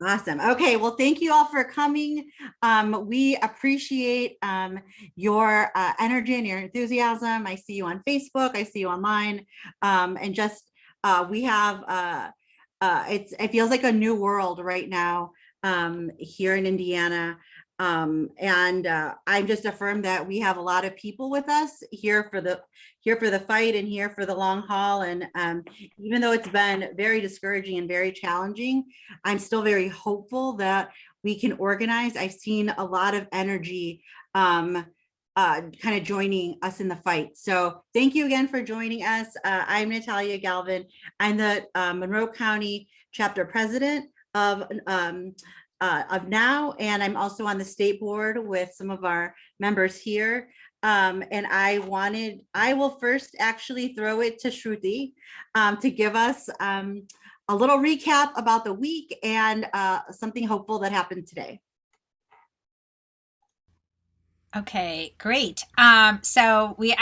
Awesome. Okay. Well, thank you all for coming. We appreciate your energy and your enthusiasm. I see you on Facebook. I see you online. And just we have it feels like a new world right now here in Indiana. And I'm just affirmed that we have a lot of people with us here for the fight and here for the long haul. And even though it's been very discouraging and very challenging, I'm still very hopeful that we can organize. I've seen a lot of energy kind of joining us in the fight. So thank you again for joining us. I'm Natalia Galvin. I'm the Monroe County chapter president of NOW, and I'm also on the state board with some of our members here. And I will first actually throw it to Shruti to give us a little recap about the week and something hopeful that happened today. Okay, great. So we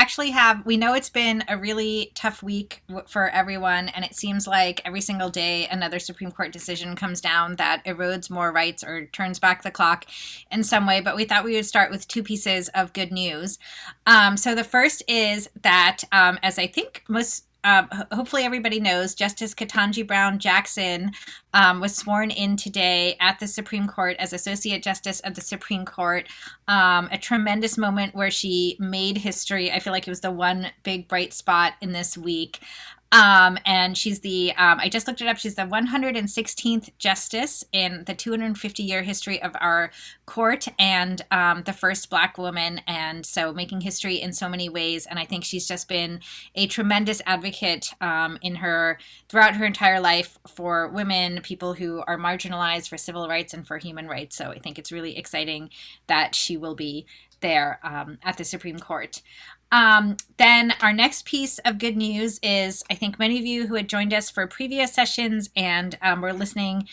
know it's been a really tough week for everyone, and it seems like every single day another Supreme Court decision comes down that erodes more rights or turns back the clock in some way. But we thought we would start with two pieces of good news. So the first is that, as I think hopefully everybody knows, Justice Ketanji Brown Jackson was sworn in today at the Supreme Court as Associate Justice of the Supreme Court. A tremendous moment where she made history. I feel like it was the one big bright spot in this week. And she's I just looked it up, she's the 116th justice in the 250-year history of our court, and the first Black woman, and so making history in so many ways. And I think she's just been a tremendous advocate throughout her entire life for women, people who are marginalized, for civil rights and for human rights. So I think it's really exciting that she will be there at the Supreme Court. Then our next piece of good news is, I think many of you who had joined us for previous sessions and were listening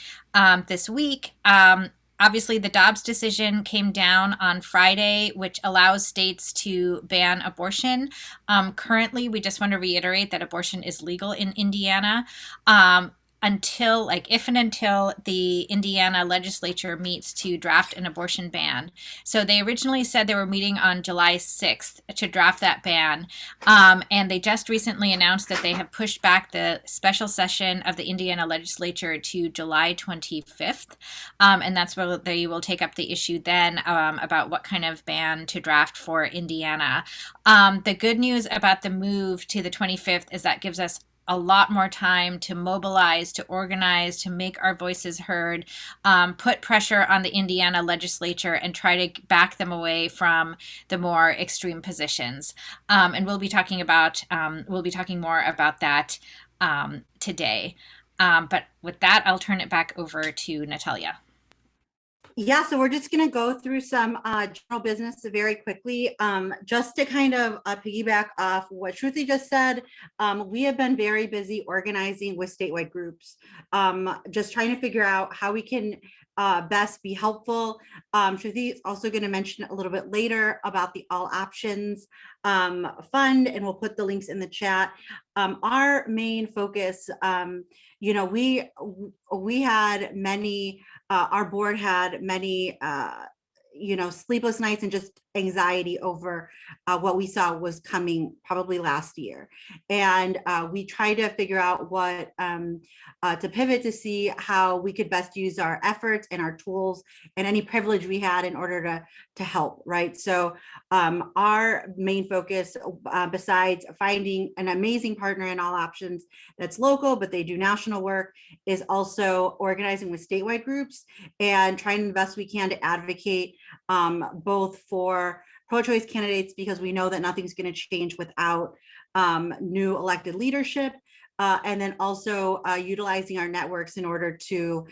this week, obviously the Dobbs decision came down on Friday, which allows states to ban abortion. Currently, we just want to reiterate that abortion is legal in Indiana. Until the Indiana legislature meets to draft an abortion ban. So they originally said they were meeting on July 6th to draft that ban. And they just recently announced that they have pushed back the special session of the Indiana legislature to July 25th. And that's where they will take up the issue then about what kind of ban to draft for Indiana. The good news about the move to the 25th is that gives us a lot more time to mobilize, to organize, to make our voices heard, put pressure on the Indiana legislature, and try to back them away from the more extreme positions. And we'll be talking more about that today. But with that, I'll turn it back over to Natalia. Yeah, so we're just going to go through some general business very quickly. Just to kind of piggyback off what Shruti just said, we have been very busy organizing with statewide groups, just trying to figure out how we can best be helpful. Shruti is also going to mention a little bit later about the All Options Fund, and we'll put the links in the chat. Our main focus, we had many, our board had many, sleepless nights and just anxiety over what we saw was coming probably last year. And we tried to figure out what to pivot to see how we could best use our efforts and our tools and any privilege we had in order to help, right? So our main focus, besides finding an amazing partner in All Options that's local, but they do national work, is also organizing with statewide groups and trying the best we can to advocate both for pro-choice candidates, because we know that nothing's going to change without new elected leadership, and then also utilizing our networks in order to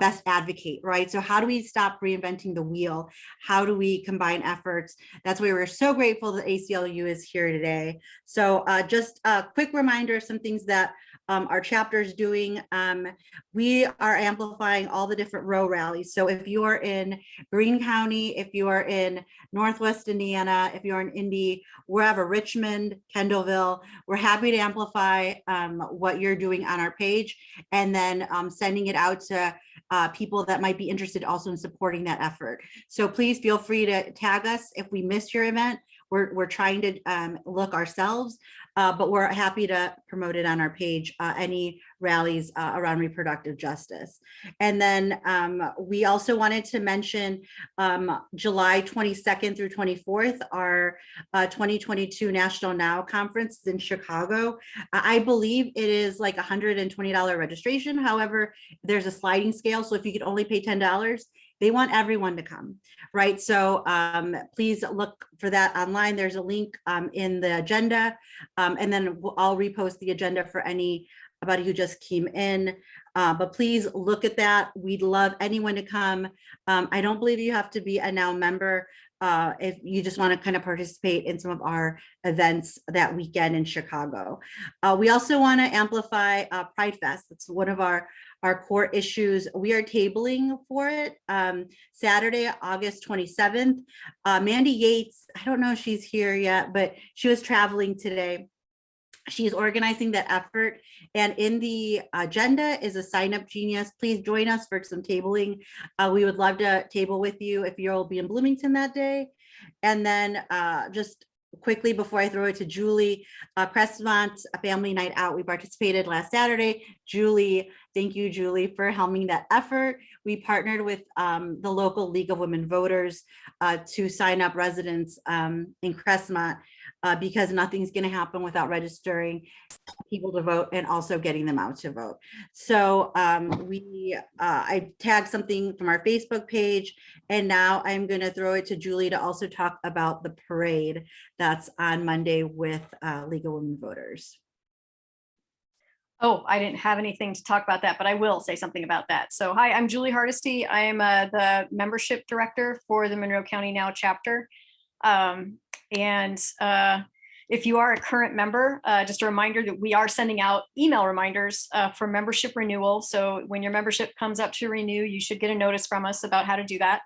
best advocate, right? So how do we stop reinventing the wheel? How do we combine efforts? That's why we're so grateful that ACLU is here today. So just a quick reminder, some things that our chapter is doing. We are amplifying all the different row rallies. So if you are in Greene County, if you are in Northwest Indiana, if you're in Indy, wherever, Richmond, Kendallville, we're happy to amplify what you're doing on our page, and then sending it out to people that might be interested also in supporting that effort. So please feel free to tag us if we missed your event. We're trying to look ourselves, but we're happy to promote it on our page, any rallies around reproductive justice. And then we also wanted to mention July 22nd through 24th, our 2022 National Now Conference is in Chicago. I believe it is like $120 registration. However, there's a sliding scale. So if you could only pay $10, they want everyone to come, right? So please look for that online. There's a link in the agenda, and then I'll repost the agenda for anybody who just came in. But please look at that. We'd love anyone to come. I don't believe you have to be a Now member if you just want to kind of participate in some of our events that weekend in Chicago. We also want to amplify Pride Fest. It's one of our core issues. We are tabling for it Saturday, August 27th. Mandy Yates, I don't know if she's here yet, but she was traveling today. She's organizing that effort, and in the agenda is a sign up genius. Please join us for some tabling. We would love to table with you if you'll be in Bloomington that day. And then just quickly before I throw it to Julie, Crestmont a family night out. We participated last Saturday. Julie, thank you, Julie, for helming that effort. We partnered with the local League of Women Voters to sign up residents in Crestmont because nothing's going to happen without registering people to vote and also getting them out to vote. So I tagged something from our Facebook page, and now I'm going to throw it to Julie to also talk about the parade that's on Monday with League of Women Voters. Oh, I didn't have anything to talk about that, but I will say something about that. So hi, I'm Julie Hardesty. I am the membership director for the Monroe County Now chapter. If you are a current member, just a reminder that we are sending out email reminders for membership renewal. So when your membership comes up to renew, you should get a notice from us about how to do that.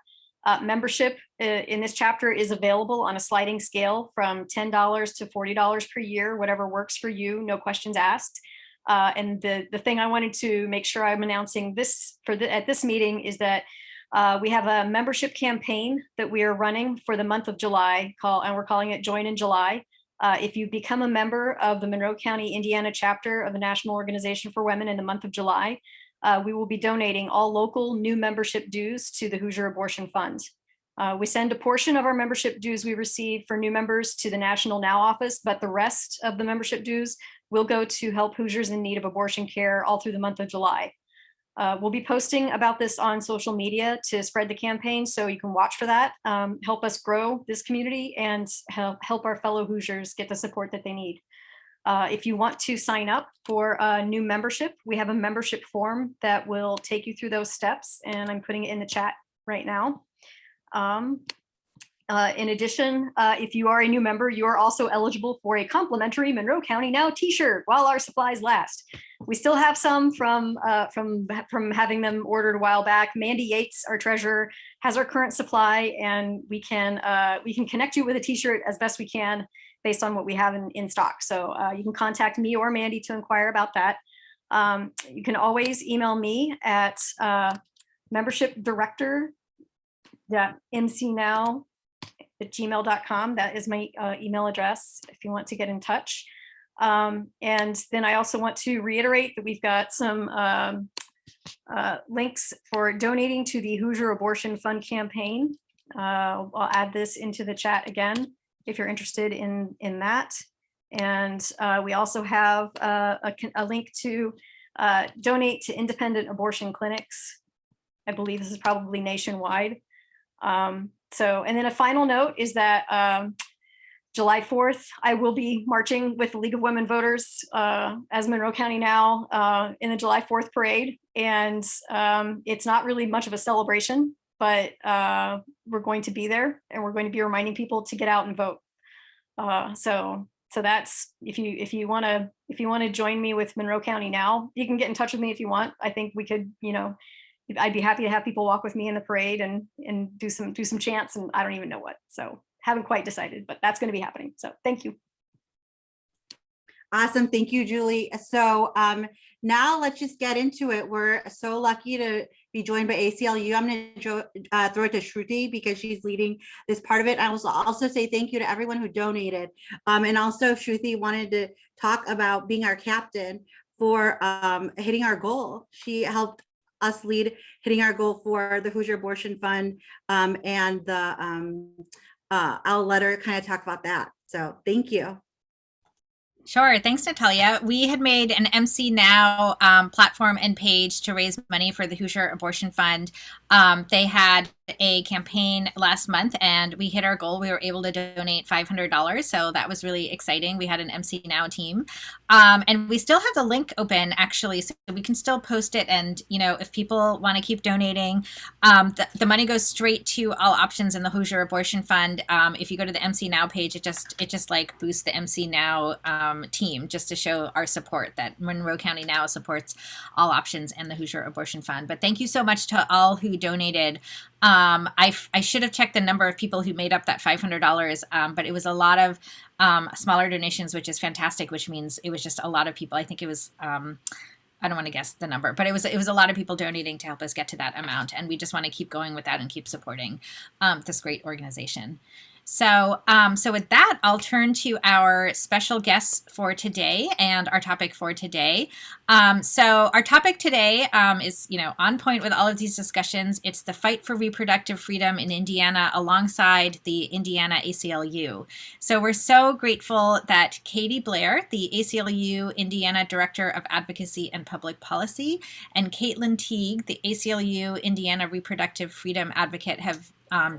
Membership in this chapter is available on a sliding scale from $10 to $40 per year, whatever works for you, no questions asked. And the thing I wanted to make sure I'm announcing this at this meeting is that we have a membership campaign that we are running for the month of July, and we're calling it Join in July. If you become a member of the Monroe County, Indiana chapter of the National Organization for Women in the month of July, we will be donating all local new membership dues to the Hoosier Abortion Fund. We send a portion of our membership dues we receive for new members to the National Now office, but the rest of the membership dues will go to help Hoosiers in need of abortion care all through the month of July. We'll be posting about this on social media to spread the campaign, so you can watch for that. Help us grow this community and help our fellow Hoosiers get the support that they need. If you want to sign up for a new membership, we have a membership form that will take you through those steps, and I'm putting it in the chat right now. In addition, if you are a new member, you are also eligible for a complimentary Monroe County Now t-shirt while our supplies last. We still have some from having them ordered a while back. Mandy Yates, our treasurer, has our current supply, and we can connect you with a t-shirt as best we can based on what we have in stock. So you can contact me or Mandy to inquire about that. You can always email me at membershipdirector.mcnow@gmail.com. That is my email address if you want to get in touch. And then I also want to reiterate that we've got some links for donating to the Hoosier Abortion Fund campaign. I'll add this into the chat again if you're interested in that. And we also have a link to donate to independent abortion clinics. I believe this is probably nationwide. And then a final note is that July 4th, I will be marching with the League of Women Voters as Monroe County Now in the July 4th parade. And it's not really much of a celebration, but we're going to be there, and we're going to be reminding people to get out and vote. So that's, if you want to join me with Monroe County Now, you can get in touch with me if you want. I think we could, I'd be happy to have people walk with me in the parade and do some chants, and I don't even know what. So haven't quite decided, but that's going to be happening. So thank you. Awesome. Thank you, Julie. So now let's just get into it. We're so lucky to be joined by ACLU. I'm going to throw it to Shruti because she's leading this part of it. I will also say thank you to everyone who donated. And also Shruti wanted to talk about being our captain for hitting our goal. She helped us lead hitting our goal for the Hoosier Abortion Fund, and the I'll let her kind of talk about that. So thank you. Sure. Thanks, Natalia. We had made an MC Now platform and page to raise money for the Hoosier Abortion Fund. They had a campaign last month and we hit our goal. We were able to donate $500. So that was really exciting. We had an MC Now team. And we still have the link open, actually, so we can still post it. And, you know, if people want to keep donating, the money goes straight to all options in the Hoosier Abortion Fund. If you go to the MC Now page, it just like boosts the MC Now team just to show our support that Monroe County Now supports all options and the Hoosier Abortion Fund. But thank you so much to all who donated. I should have checked the number of people who made up that $500, but it was a lot of smaller donations, which is fantastic, which means it was just a lot of people. I think it was, I don't want to guess the number, but it was a lot of people donating to help us get to that amount. And we just want to keep going with that and keep supporting this great organization. So with that, I'll turn to our special guests for today and our topic for today. So our topic today is, you know, on point with all of these discussions. It's the fight for reproductive freedom in Indiana alongside the Indiana ACLU. So we're so grateful that Katie Blair, the ACLU Indiana Director of Advocacy and Public Policy, and Caitlin Teague, the ACLU Indiana Reproductive Freedom Advocate, have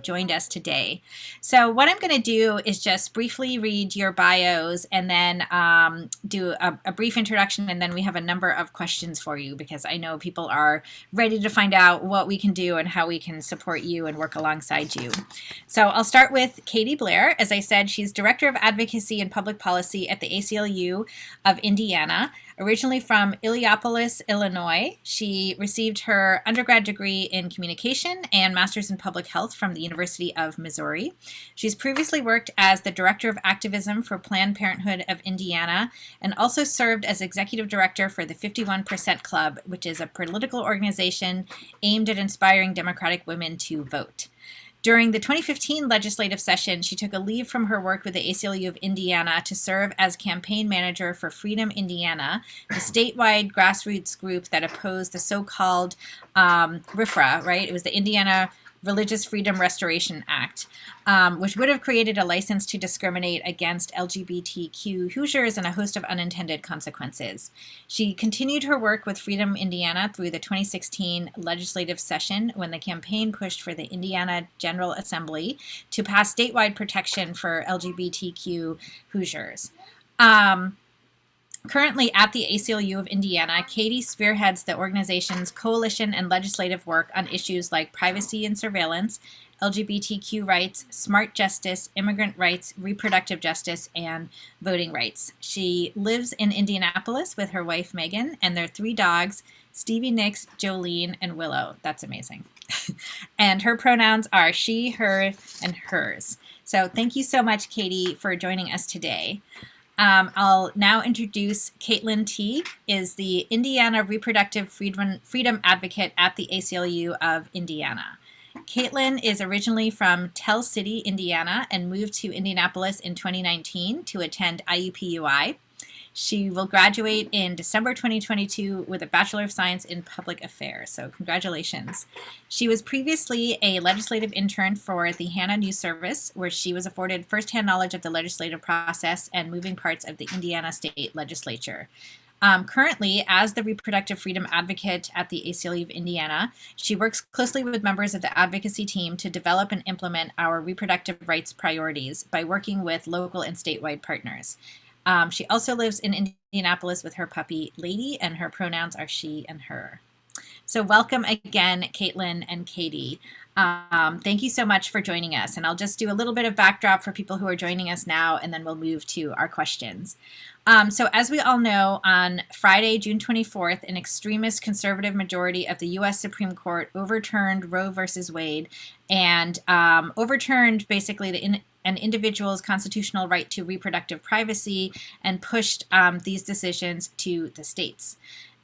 joined us today. So what I'm going to do is just briefly read your bios and then do a brief introduction, and then we have a number of questions for you because I know people are ready to find out what we can do and how we can support you and work alongside you. So I'll start with Katie Blair. As I said, she's Director of Advocacy and Public Policy at the ACLU of Indiana. Originally from Illiopolis, Illinois, she received her undergrad degree in communication and master's in public health from the University of Missouri. She's previously worked as the Director of Activism for Planned Parenthood of Indiana and also served as Executive Director for the 51% Club, which is a political organization aimed at inspiring Democratic women to vote. During the 2015 legislative session, she took a leave from her work with the ACLU of Indiana to serve as campaign manager for Freedom Indiana, the statewide grassroots group that opposed the so-called RFRA, right? It was the Indiana Religious Freedom Restoration Act, which would have created a license to discriminate against LGBTQ Hoosiers and a host of unintended consequences. She continued her work with Freedom Indiana through the 2016 legislative session when the campaign pushed for the Indiana General Assembly to pass statewide protection for LGBTQ Hoosiers. Currently at the ACLU of Indiana, Katie spearheads the organization's coalition and legislative work on issues like privacy and surveillance, LGBTQ rights, smart justice, immigrant rights, reproductive justice, and voting rights. She lives in Indianapolis with her wife, Megan, and their 3 dogs, Stevie Nicks, Jolene, and Willow. That's amazing. And her pronouns are she, her, and hers. So thank you so much, Katie, for joining us today. I'll now introduce Caitlin Teague, is the Indiana Reproductive Freedom Advocate at the ACLU of Indiana. Caitlin is originally from Tell City, Indiana, and moved to Indianapolis in 2019 to attend IUPUI. She will graduate in December 2022 with a Bachelor of Science in Public Affairs, so congratulations. She was previously a legislative intern for the Hannah News Service, where she was afforded firsthand knowledge of the legislative process and moving parts of the Indiana State Legislature. Currently, as the Reproductive Freedom Advocate at the ACLU of Indiana, she works closely with members of the advocacy team to develop and implement our reproductive rights priorities by working with local and statewide partners. She also lives in Indianapolis with her puppy, Lady, and her pronouns are she and her. So welcome again, Caitlin and Katie. Thank you so much for joining us. And I'll just do a little bit of backdrop for people who are joining us now, and then we'll move to our questions. So as we all know, on Friday, June 24th, an extremist conservative majority of the U.S. Supreme Court overturned Roe versus Wade and overturned basically an individual's constitutional right to reproductive privacy and pushed these decisions to the states.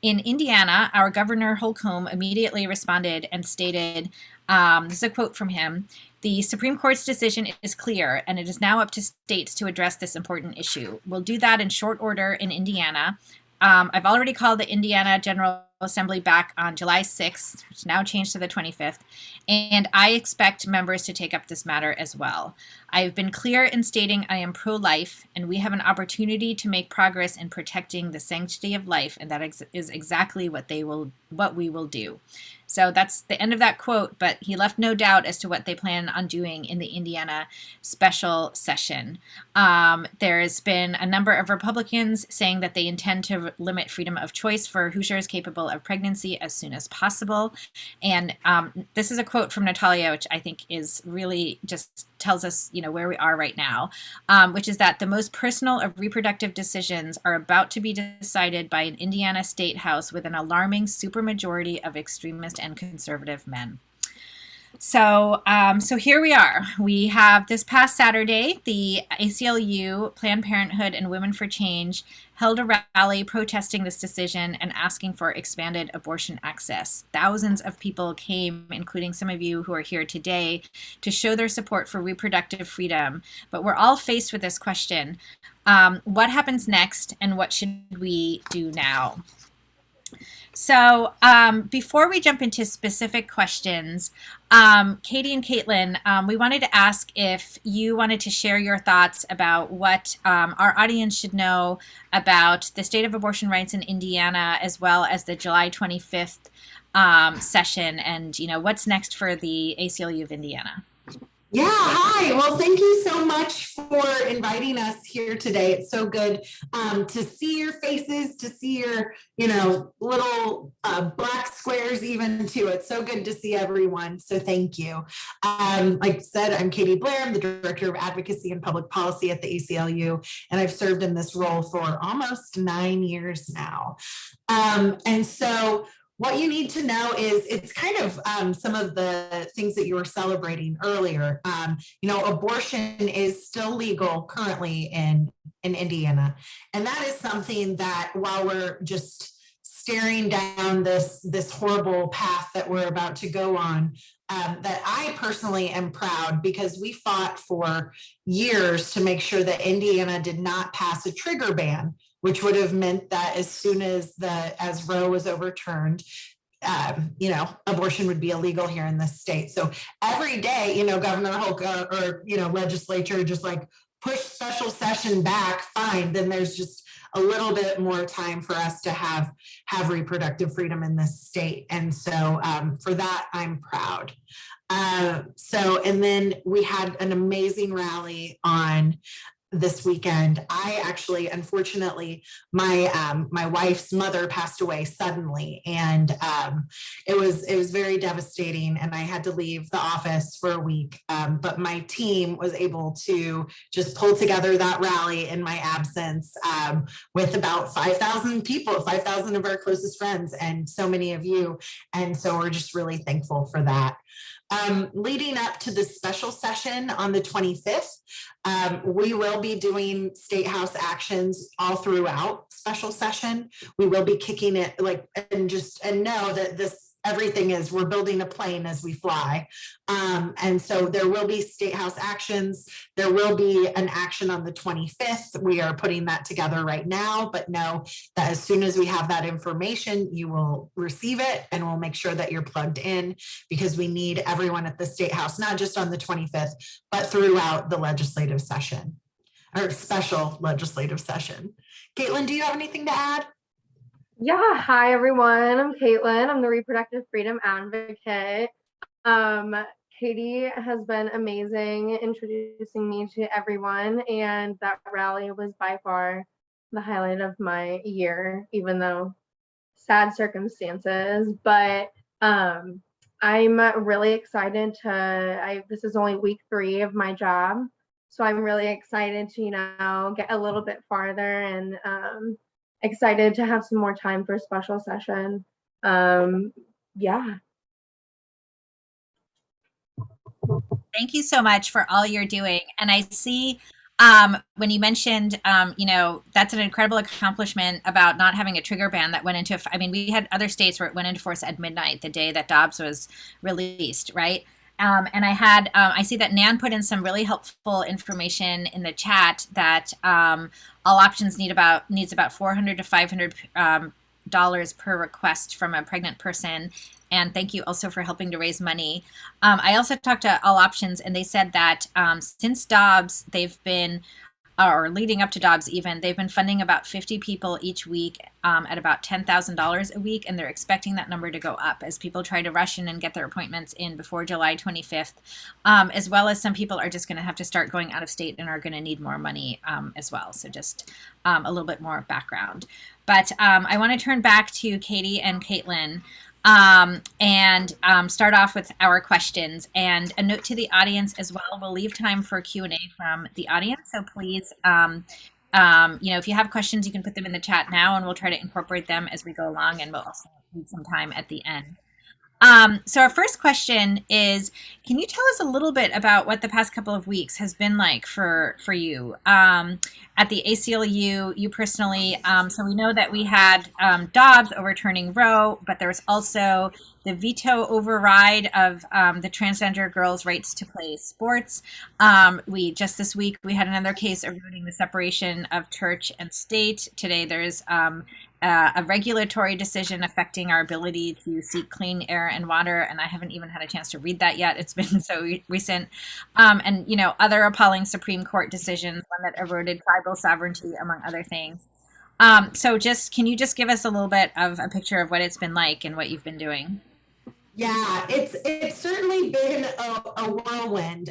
In Indiana, our Governor Holcomb immediately responded and stated, this is a quote from him: "The Supreme Court's decision is clear, and it is now up to states to address this important issue. We'll do that in short order in Indiana. I've already called the Indiana General Assembly back on July 6th, which now changed to the 25th, and I expect members to take up this matter as well. I've been clear in stating I am pro-life, and we have an opportunity to make progress in protecting the sanctity of life, and that is exactly what we will do." So that's the end of that quote, but he left no doubt as to what they plan on doing in the Indiana special session. There's been a number of Republicans saying that they intend to limit freedom of choice for Hoosiers capable of pregnancy as soon as possible. And this is a quote from Natalia, which I think is really just tells us, where we are right now, which is that the most personal of reproductive decisions are about to be decided by an Indiana state house with an alarming supermajority of extremist and conservative men. So here we are. We have this past Saturday, the ACLU, Planned Parenthood, and Women for Change held a rally protesting this decision and asking for expanded abortion access. Thousands of people came, including some of you who are here today, to show their support for reproductive freedom. But we're all faced with this question: what happens next, and what should we do now? So before we jump into specific questions, Katie and Caitlin, we wanted to ask if you wanted to share your thoughts about what our audience should know about the state of abortion rights in Indiana, as well as the July 25th session, and what's next for the ACLU of Indiana. Yeah, hi. Well, thank you so much for inviting us here today. It's so good to see your faces, to see your, little black squares even too. It's so good to see everyone. So thank you. Like I said, I'm Katie Blair. I'm the Director of Advocacy and Public Policy at the ACLU, and I've served in this role for almost 9 years now. And so what you need to know is it's kind of some of the things that you were celebrating earlier. Abortion is still legal currently in Indiana. And that is something that, while we're just staring down this horrible path that we're about to go on, that I personally am proud, because we fought for years to make sure that Indiana did not pass a trigger ban, which would have meant that as soon as Roe was overturned, abortion would be illegal here in this state. So every day, Governor Holcomb or, legislature just like push special session back, fine, then there's just a little bit more time for us to have reproductive freedom in this state. And so for that, I'm proud. And then we had an amazing rally on this weekend. I actually, unfortunately, my wife's mother passed away suddenly, and it was very devastating, and I had to leave the office for a week. But my team was able to just pull together that rally in my absence, with about 5,000 people, 5,000 of our closest friends, and so many of you. And so we're just really thankful for that. Leading up to the special session on the 25th, we will be doing state house actions all throughout special session. We will be kicking it and know that everything is, we're building a plane as we fly. And so there will be state house actions. There will be an action on the 25th. We are putting that together right now, but know that as soon as we have that information, you will receive it, and we'll make sure that you're plugged in, because we need everyone at the state house, not just on the 25th, but throughout the legislative session, or special legislative session. Caitlin, do you have anything to add? Yeah, hi everyone. I'm Caitlin. I'm the reproductive freedom advocate. Katie has been amazing introducing me to everyone, and that rally was by far the highlight of my year, even though sad circumstances. But I'm really excited this is only week 3 of my job, so I'm really excited to get a little bit farther, and excited to have some more time for a special session. Yeah. Thank you so much for all you're doing. And I see when you mentioned, that's an incredible accomplishment about not having a trigger ban that went into, I mean, we had other states where it went into force at midnight, the day that Dobbs was released, right? And I see that Nan put in some really helpful information in the chat that all options needs about $400 to $500 dollars per request from a pregnant person. And thank you also for helping to raise money. I also talked to All Options, and they said that since Dobbs, or leading up to Dobbs even, they've been funding about 50 people each week at about $10,000 a week, and they're expecting that number to go up as people try to rush in and get their appointments in before July 25th, as well as some people are just going to have to start going out of state and are going to need more money as well. So just a little bit more background. But I want to turn back to Katie and Caitlin. And start off with our questions, and a note to the audience as well. We'll leave time for Q&A from the audience. So please, if you have questions, you can put them in the chat now, and we'll try to incorporate them as we go along, and we'll also leave some time at the end. So our first question is, can you tell us a little bit about what the past couple of weeks has been like for you at the ACLU, you personally? So we know that we had Dobbs overturning Roe, but there was also the veto override of the transgender girls' rights to play sports. This week, we had another case eroding the separation of church and state. Today, there's a regulatory decision affecting our ability to seek clean air and water, and I haven't even had a chance to read that yet. It's been so recent. And other appalling Supreme Court decisions, one that eroded tribal sovereignty, among other things. So can you just give us a little bit of a picture of what it's been like and what you've been doing? Yeah, it's certainly been a whirlwind.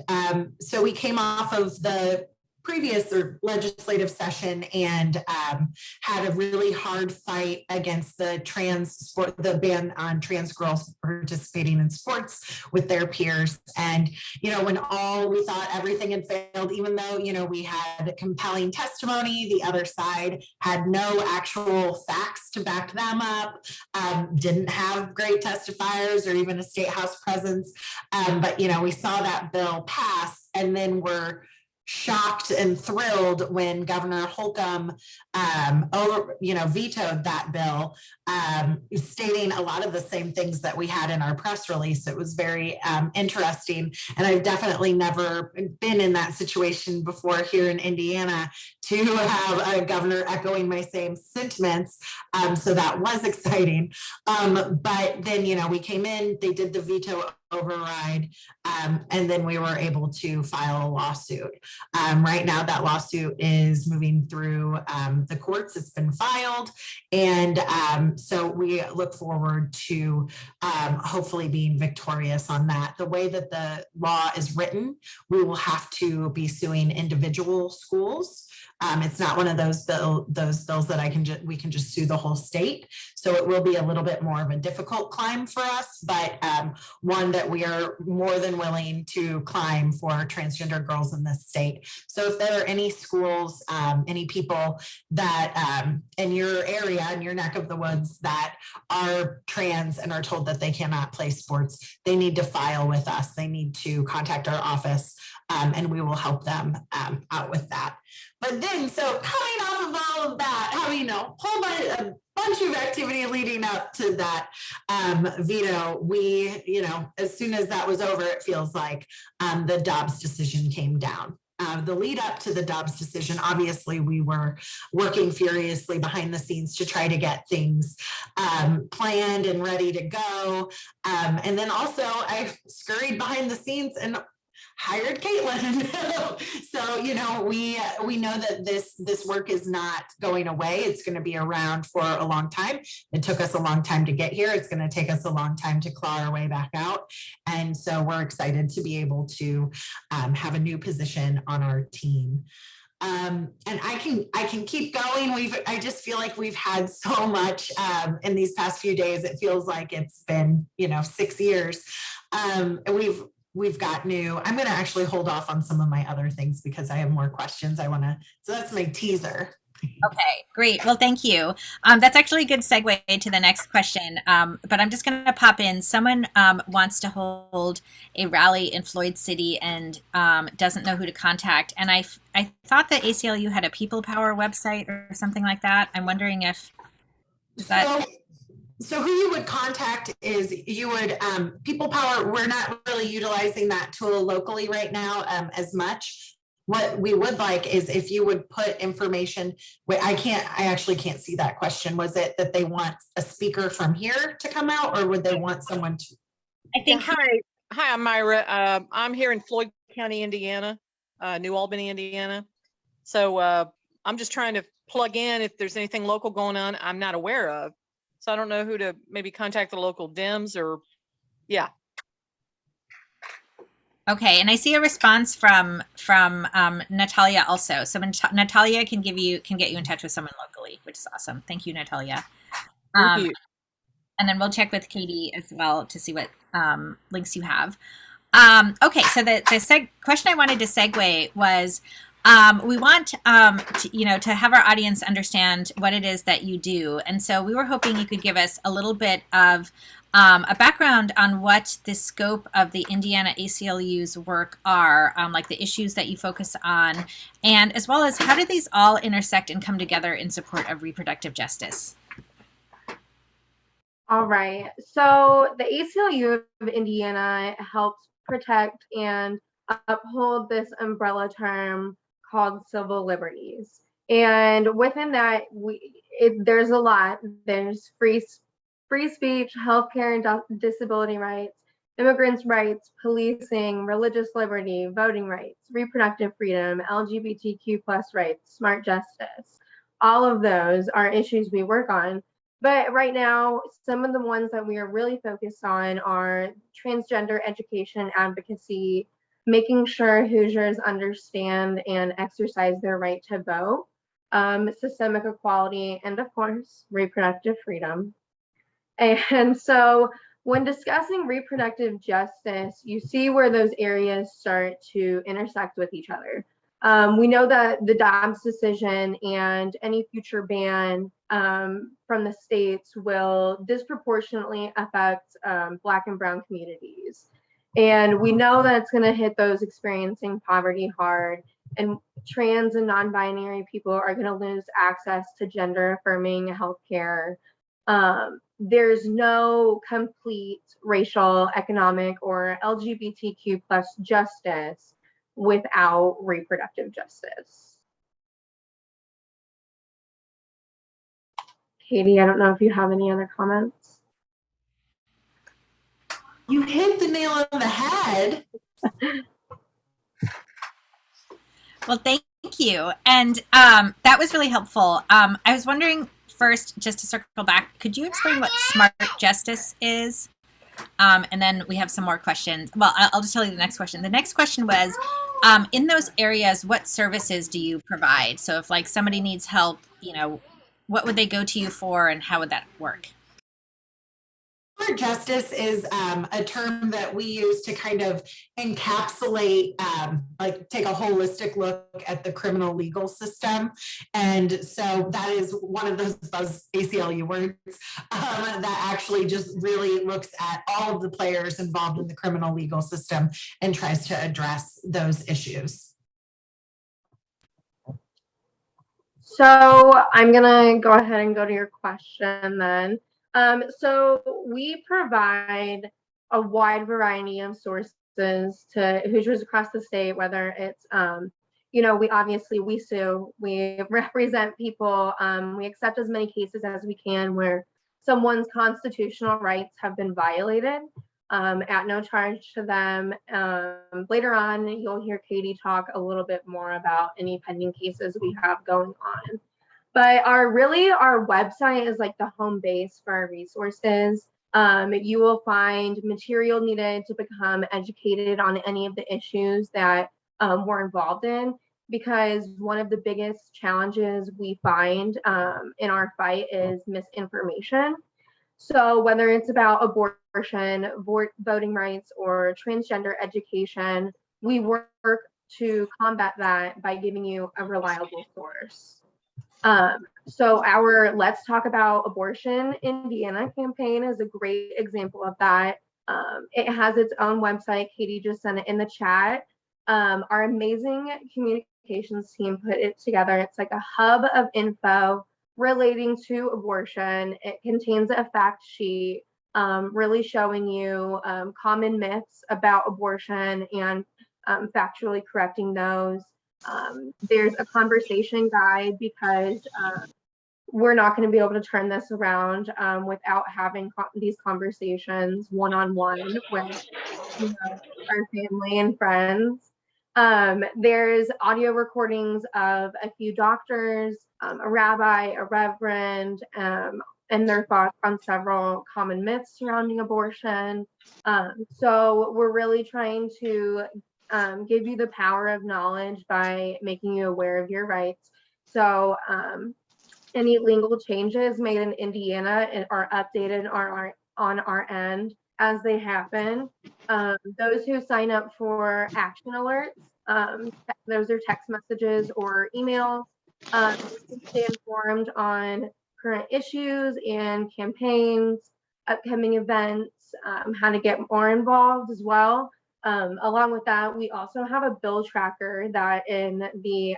So we came off of the previous legislative session and had a really hard fight against the ban on trans girls participating in sports with their peers. And, when we thought everything had failed, even though, we had compelling testimony, the other side had no actual facts to back them up, didn't have great testifiers or even a state house presence. But, we saw that bill pass, and then we're shocked and thrilled when Governor Holcomb vetoed that bill, stating a lot of the same things that we had in our press release. It was very interesting, and I've definitely never been in that situation before here in Indiana to have a governor echoing my same sentiments. So that was exciting. But then, we came in, they did the veto override, and then we were able to file a lawsuit. Right now, that lawsuit is moving through the courts. It's been filed, and so we look forward to hopefully being victorious on that. The way that the law is written, we will have to be suing individual schools. It's not one of those bills that we can just sue the whole state. So it will be a little bit more of a difficult climb for us, but one that we are more than willing to climb for transgender girls in this state. So if there are any schools, any people that in your area, in your neck of the woods, that are trans and are told that they cannot play sports, they need to file with us. They need to contact our office, and we will help them out with that. But then, so coming off of all of that, having a bunch of activity leading up to that veto, we, as soon as that was over, it feels like the Dobbs decision came down. The lead up to the Dobbs decision, obviously, we were working furiously behind the scenes to try to get things planned and ready to go. And then also I scurried behind the scenes and hired Caitlin. So, we know that this work is not going away. It's going to be around for a long time. It took us a long time to get here. It's going to take us a long time to claw our way back out. And so we're excited to be able to have a new position on our team. And I can keep going. I just feel like we've had so much in these past few days. It feels like it's been, 6 years. And we've got I'm going to actually hold off on some of my other things because I have more questions so that's my teaser. Okay, great. Well, thank you. That's actually a good segue to the next question. But I'm just going to pop in. Someone wants to hold a rally in Floyd City and doesn't know who to contact. And I thought that ACLU had a People Power website or something like that. I'm wondering if that. So who you would contact is you would, People Power, we're not really utilizing that tool locally right now as much. What we would like is if you would put information, wait, I actually can't see that question. Was it that they want a speaker from here to come out, or would they want someone to? I think. Yeah, hi, I'm Myra. I'm here in Floyd County, Indiana, New Albany, Indiana. So I'm just trying to plug in if there's anything local going on I'm not aware of. So I don't know who to maybe contact the local DIMS or, yeah. Okay, and I see a response from Natalia also. So Natalia can get you in touch with someone locally, which is awesome. Thank you, Natalia. Thank you. And then we'll check with Katie as well to see what links you have. Okay, so the question I wanted to segue was, we want to have our audience understand what it is that you do, and so we were hoping you could give us a little bit of a background on what the scope of the Indiana ACLU's work are, like the issues that you focus on, and as well as how do these all intersect and come together in support of reproductive justice? All right. So the ACLU of Indiana helps protect and uphold this umbrella term called civil liberties. And within that, there's a lot. There's free speech, healthcare and disability rights, immigrants' rights, policing, religious liberty, voting rights, reproductive freedom, LGBTQ+ rights, smart justice. All of those are issues we work on. But right now, some of the ones that we are really focused on are transgender education and advocacy, making sure Hoosiers understand and exercise their right to vote, systemic equality, and of course, reproductive freedom. And so when discussing reproductive justice, you see where those areas start to intersect with each other. We know that the Dobbs decision and any future ban from the states will disproportionately affect Black and Brown communities. And we know that it's going to hit those experiencing poverty hard, and trans and non-binary people are going to lose access to gender-affirming healthcare. There's no complete racial, economic, or LGBTQ+ justice without reproductive justice. Katie, I don't know if you have any other comments. You hit the nail on the head. Well, thank you. And that was really helpful. I was wondering first, just to circle back, could you explain what smart justice is? And then we have some more questions. Well, I'll just tell you the next question. The next question was, in those areas, what services do you provide? So if like somebody needs help, what would they go to you for and how would that work? Smart justice is a term that we use to kind of encapsulate, like take a holistic look at the criminal legal system. And so that is one of those ACLU words that actually just really looks at all of the players involved in the criminal legal system and tries to address those issues. So I'm gonna go ahead and go to your question then. So we provide a wide variety of sources to Hoosiers across the state, whether it's, we sue, we represent people, we accept as many cases as we can where someone's constitutional rights have been violated at no charge to them. Later on, you'll hear Katie talk a little bit more about any pending cases we have going on. But our website is like the home base for our resources. You will find material needed to become educated on any of the issues that we're involved in, because one of the biggest challenges we find in our fight is misinformation. So whether it's about abortion, voting rights, or transgender education, we work to combat that by giving you a reliable source. So our Let's Talk About Abortion Indiana campaign is a great example of that. It has its own website. Katie just sent it in the chat. Our amazing communications team put it together. It's like a hub of info relating to abortion. It contains a fact sheet, really showing you common myths about abortion and factually correcting those. There's a conversation guide because we're not going to be able to turn this around without having these conversations one-on-one with our family and friends. There's audio recordings of a few doctors, a rabbi, a reverend, and their thoughts on several common myths surrounding abortion. So we're really trying to give you the power of knowledge by making you aware of your rights. So any legal changes made in Indiana are updated on our end as they happen. Those who sign up for action alerts, those are text messages or emails, stay informed on current issues and campaigns, upcoming events, how to get more involved as well. Along with that, we also have a bill tracker that in the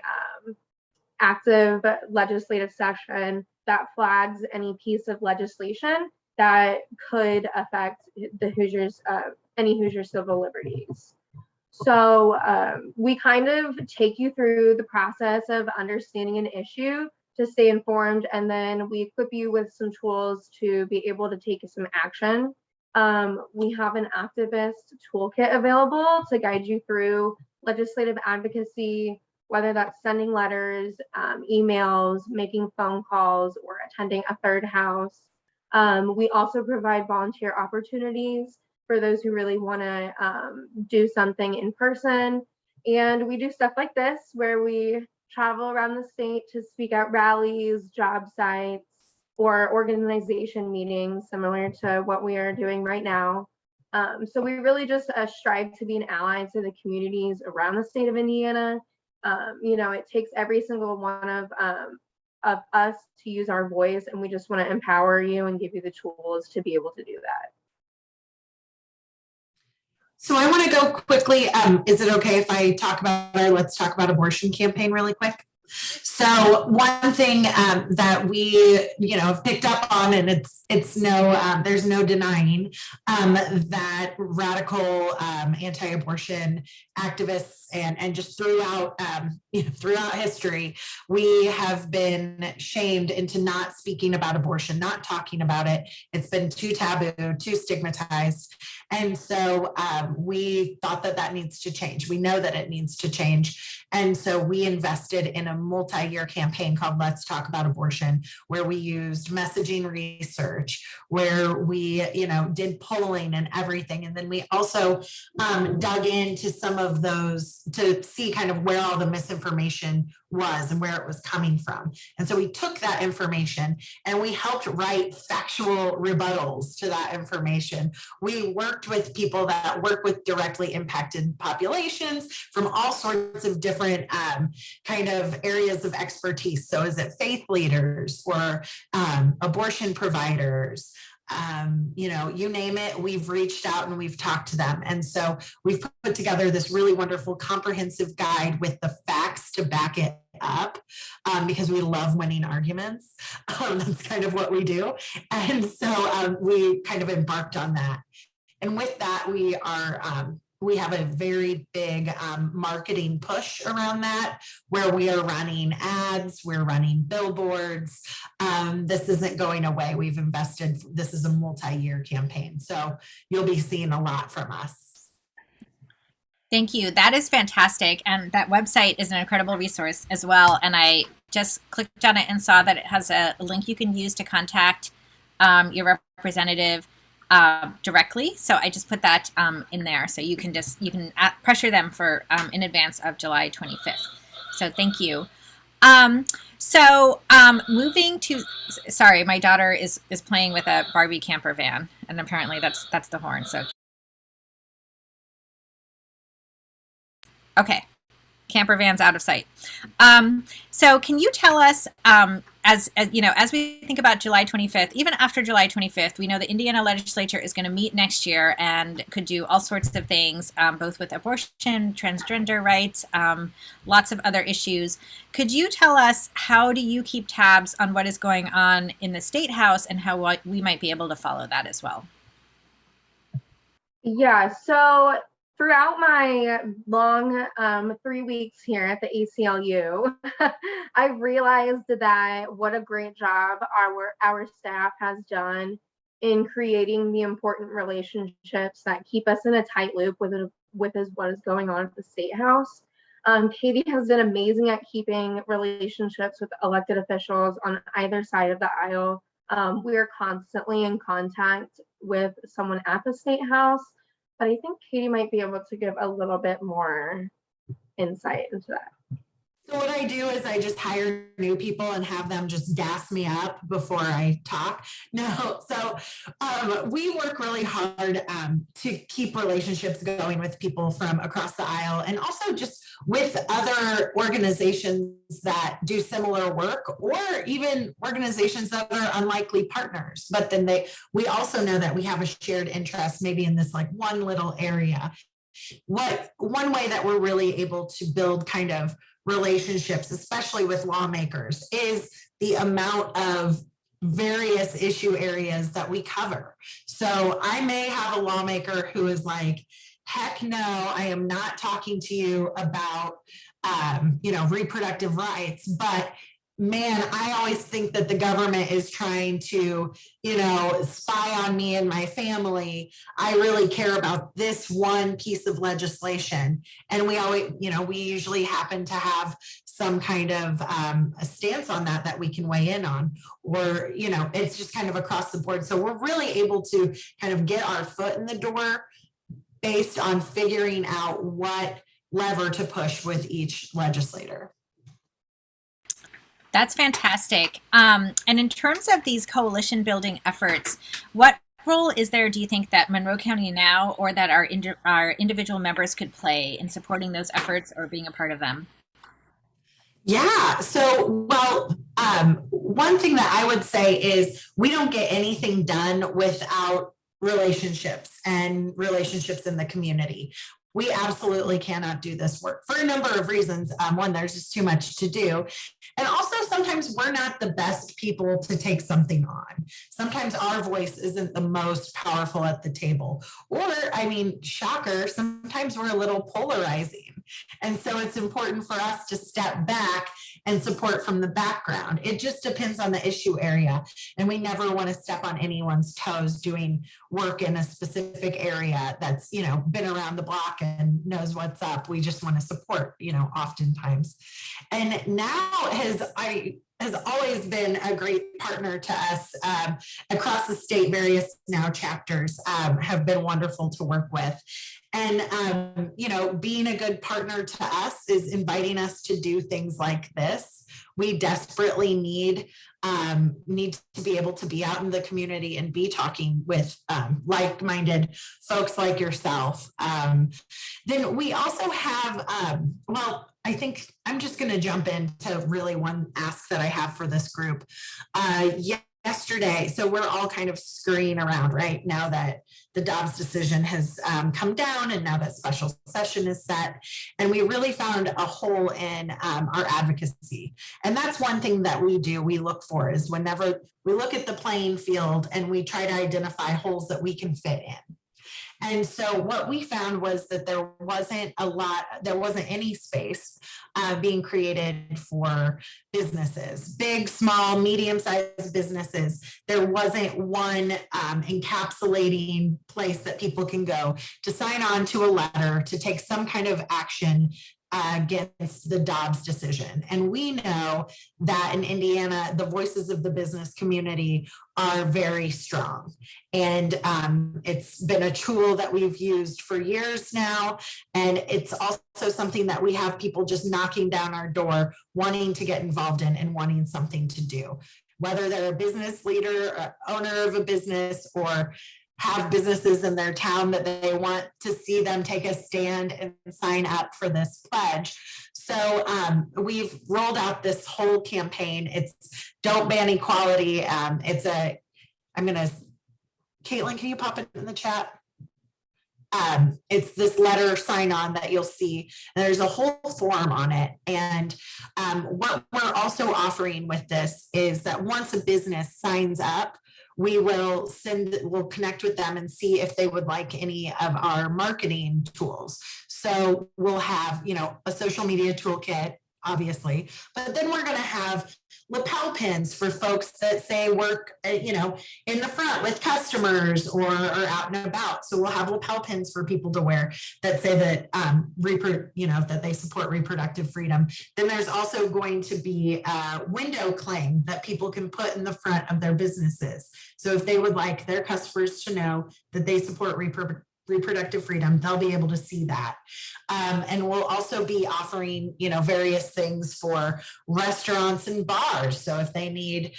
active legislative session that flags any piece of legislation that could affect the Hoosiers, any Hoosier civil liberties. So we kind of take you through the process of understanding an issue to stay informed, and then we equip you with some tools to be able to take some action. We have an activist toolkit available to guide you through legislative advocacy, whether that's sending letters, emails, making phone calls, or attending a third house. We also provide volunteer opportunities for those who really want to do something in person. And we do stuff like this where we travel around the state to speak at rallies, job sites, or organization meetings similar to what we are doing right now. So we really just strive to be an ally to the communities around the state of Indiana. It takes every single one of us to use our voice, and we just want to empower you and give you the tools to be able to do that. So I want to go quickly. Is it okay if I talk about our Let's Talk About Abortion campaign really quick? So one thing that we, have picked up on, and it's no, there's no denying that radical anti-abortion activists and just throughout throughout history, we have been shamed into not speaking about abortion, not talking about it. It's been too taboo, too stigmatized. And so we thought that needs to change. We know that it needs to change. And so we invested in a multi-year campaign called Let's Talk About Abortion, where we used messaging research, where we, did polling and everything. And then we also dug into some of those to see kind of where all the misinformation was and where it was coming from. And so we took that information and we helped write factual rebuttals to that information. We worked with people that work with directly impacted populations from all sorts of different kind of areas of expertise. So is it faith leaders or abortion providers? You name it, we've reached out and we've talked to them. And so we've put together this really wonderful comprehensive guide with the facts to back it up because we love winning arguments. That's kind of what we do. And so we kind of embarked on that. And with that, we have a very big marketing push around that, where we are running ads, we're running billboards. This isn't going away. We've invested, this is a multi-year campaign. So you'll be seeing a lot from us. Thank you. That is fantastic. And that website is an incredible resource as well. And I just clicked on it and saw that it has a link you can use to contact your representative directly. So I just put that in there. So you can pressure them for in advance of July 25th. So thank you. Moving to, sorry, my daughter is playing with a Barbie camper van, and apparently that's the horn. So okay. camper vans out of sight. So can you tell us, as you know, as we think about July 25th, even after July 25th, we know the Indiana legislature is going to meet next year and could do all sorts of things, both with abortion, transgender rights, lots of other issues. Could you tell us, how do you keep tabs on what is going on in the State House and how we might be able to follow that as well? Yeah, so throughout my long 3 weeks here at the ACLU, I've realized that what a great job our staff has done in creating the important relationships that keep us in a tight loop with what is going on at the State House. Katie has been amazing at keeping relationships with elected officials on either side of the aisle. We are constantly in contact with someone at the State House, but I think Katie might be able to give a little bit more insight into that. So what I do is I just hire new people and have them just gas me up before I talk. No, so we work really hard to keep relationships going with people from across the aisle, and also just with other organizations that do similar work, or even organizations that are unlikely partners. But then we also know that we have a shared interest, maybe in this like one little area. One way that we're really able to build kind of relationships, especially with lawmakers, is the amount of various issue areas that we cover. So I may have a lawmaker who is like, heck no, I am not talking to you about reproductive rights, but man, I always think that the government is trying to, spy on me and my family. I really care about this one piece of legislation. And we always, we usually happen to have some kind of a stance on that we can weigh in on, or, it's just kind of across the board. So we're really able to kind of get our foot in the door based on figuring out what lever to push with each legislator. That's fantastic. And in terms of these coalition building efforts, what role is there, do you think, that Monroe County Now or that our individual members could play in supporting those efforts or being a part of them? Yeah, so, one thing that I would say is we don't get anything done without relationships and relationships in the community. We absolutely cannot do this work for a number of reasons. One, there's just too much to do. And also sometimes we're not the best people to take something on. Sometimes our voice isn't the most powerful at the table. Or, shocker, sometimes we're a little polarizing. And so it's important for us to step back and support from the background. It just depends on the issue area. And we never want to step on anyone's toes doing work in a specific area that's, been around the block and knows what's up. We just want to support, oftentimes. And Now has always been a great partner to us across the state. Various Now chapters have been wonderful to work with. And, being a good partner to us is inviting us to do things like this. We desperately need to be able to be out in the community and be talking with like-minded folks like yourself. Then we also have, I think I'm just going to jump into really one ask that I have for this group. Yesterday, so we're all kind of scurrying around right now that the Dobbs decision has come down, and now that special session is set, and we really found a hole in our advocacy. And that's one thing that we do, we look for, is whenever we look at the playing field and we try to identify holes that we can fit in. And so what we found was that there wasn't any space being created for businesses, big, small, medium-sized businesses. There wasn't one encapsulating place that people can go to sign on to a letter, to take some kind of action against the Dobbs decision. And we know that in Indiana, the voices of the business community are very strong. And it's been a tool that we've used for years now. And it's also something that we have people just knocking down our door, wanting to get involved in and wanting something to do, whether they're a business leader, or owner of a business, or have businesses in their town that they want to see them take a stand and sign up for this pledge. So we've rolled out this whole campaign. It's Don't Ban Equality. Caitlin, can you pop it in the chat? It's this letter sign on that you'll see, and there's a whole form on it. And what we're also offering with this is that once a business signs up, we'll connect with them and see if they would like any of our marketing tools. So we'll have, a social media toolkit, obviously, but then we're going to have lapel pins for folks that say work, in the front with customers or are out and about. So we'll have lapel pins for people to wear that say that, that they support reproductive freedom. Then there's also going to be a window cling that people can put in the front of their businesses. So if they would like their customers to know that they support reproductive freedom, they'll be able to see that. And we'll also be offering, various things for restaurants and bars. So if they need